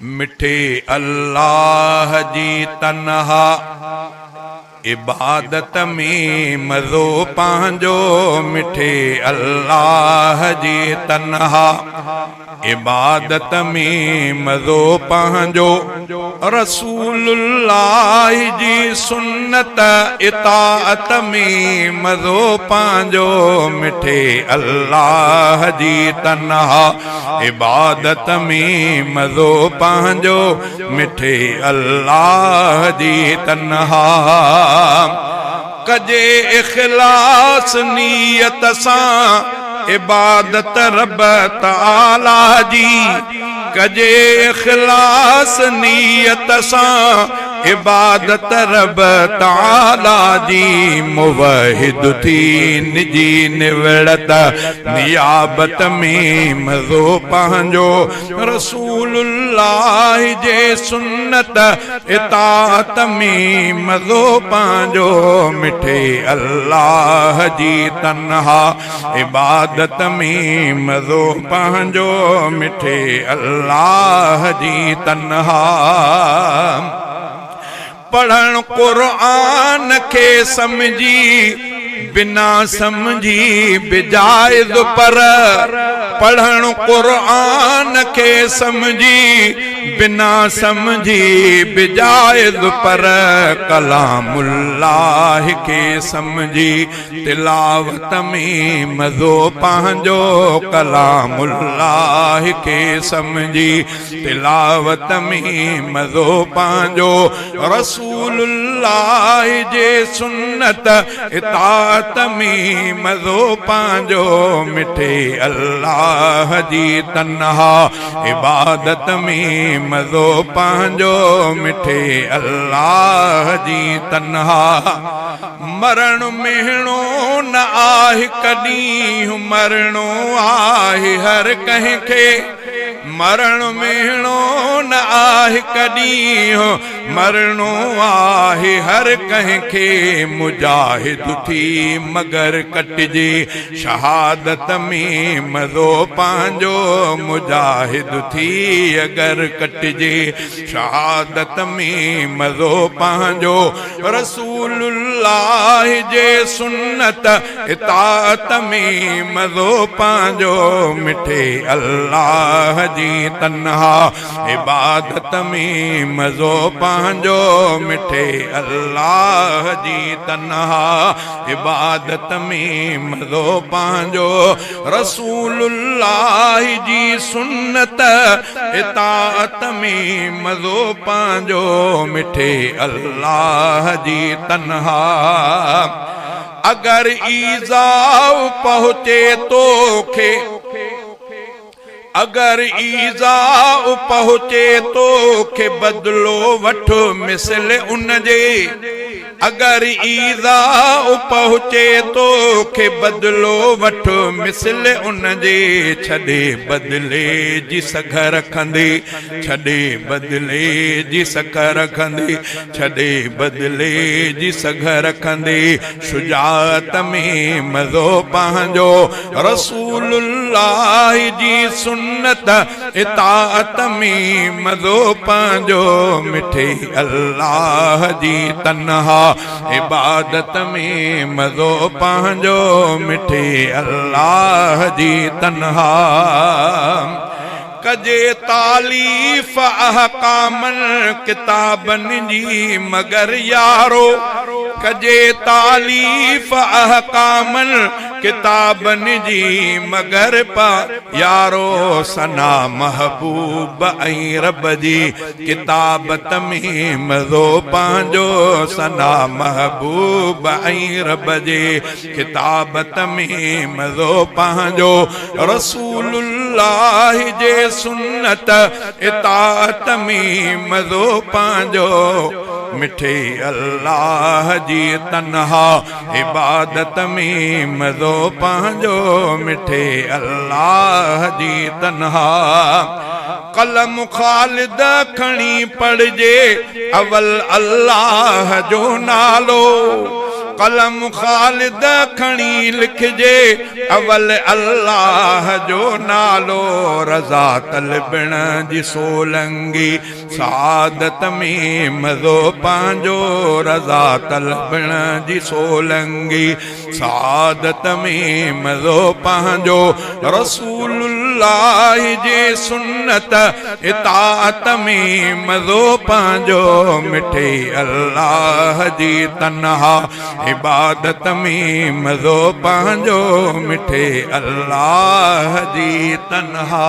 मिठे अल्लाह जी तन्हा इबादत में मज़ो पांजो। मिठे अल्लाह जी तन्हा इबादत में मज़ो पांजो। रसूलुल्लाह जी सुन्नत इताअत में मज़ो पांजो। मिठे अल्लाह जी तन्हा इबादत में मज़ो पांजो। मिठे अल्लाह जी तन्हा कजे इखलास नियत सां इबादत रब ताला जी। कजे इखलास नियत सां इबादत रब ताला जी। मुवहिद थी निजी निवड़त नियाबत में मज़ो पांजो। रसूलुल्लाह जे सुन्नत इताअत में मज़ो पांजो। मिठे अल्लाह जी तन्हा इबादत में मज़ो पांजो। मिठे अल्लाह जी तन्हा पढ़ण कुरान के समझी बिना समझी बिजायज़ पर। पढ़ण कुरान के समझी बिना समझी बिजायज़ पर। कलामुल्लाह के समझी तिलावत में मज़ो पांजो। कलामुल्लाह के समझी तिलावत में मज़ो पांजो। रसूलुल्लाह जे सुन्नत इताअत में मज़ो पांजो। मिठे अल्लाह जी तन्हा इबादत में मज़ो पांजो। मिठे अल्लाह जी तन्हा मरण मिहणो न आहे कॾहिं मरणो आहे हर कंहिं खे। मरण मिहणो न आहे कॾहिं मरणो आहे हर कंहिं खे। मुजाहिद थी मगर कटिजे शहादत में मज़ो पांजो। मुजाहिद थी अगर कटिजे शहादत में मज़ो पांजो। रसूलुल्लाह जे सुन्नत इताअत में मज़ो पांजो। मिठे अल्लाह जी तन्हा इबादत में मज़ो पांजो। मिठे अल्लाह जी तन्हा इबादत में मज़ो पांजो। रसूलुल्लाह जी सुन्नत इताअत में मज़ो पांजो। मिठे अल्लाह जी तन्हा अगर ईज़ाउ पहुँचे तो खे। अगर ईज़ाउ पहुँचे तो खे बदलो वठ मिसल उन जे। अगर ईज़ाउ पहुँचे तो खे बदलो वठ मिसल उन जे। छॾे बदले जी सघ रखंदे। छॾे बदले जी सघ रखंदे। छॾे बदले जी सघ रखंदे। शुजाअत में मज़ो पांजो। रसूलुल्लाह जी सुन्नत इताअत में मज़ो पांजो। मिठे अल्लाह जी तन्हा इबादत में मज़ो पांजो। मिठे अल्लाह जी तन्हा कजे तालीफ़ अहकामन किताबन जी मगर यारो। कजे तालीफ़ अहकामन किताबन जी मगर पा यारो। सना महबूब ऐं रब जी किताबत में मज़ो पांजो। सना महबूब ऐं रब जे किताबत में मज़ो पांजो। रसूलुल्लाह जे सुन्नत इताअत में मज़ो पांजो। मिठे अल्लाह जी तन्हा इबादत में मज़ो पांजो। मिठे अल्लाह जी तन्हा कलम खालिद खणी पढ़जे अवल अल्लाह जो नालो। कलम ख़ालिद खणी लिखजे अवल अल्लाह जो नालो रज़ा तलबण जी सोलंगी सादत में मज़ो पंहिंजो रज़ा तलबण जी सोलंगी सादत में मज़ो पंहिंजो रसूलुल्लाह जे सुन्नत इताअत में मज़ो पंहिंजो मिठे अल्लाह जी तन्हा इबादत में मज़ो पंहिंजो मिठे अल्लाह जी तन्हा।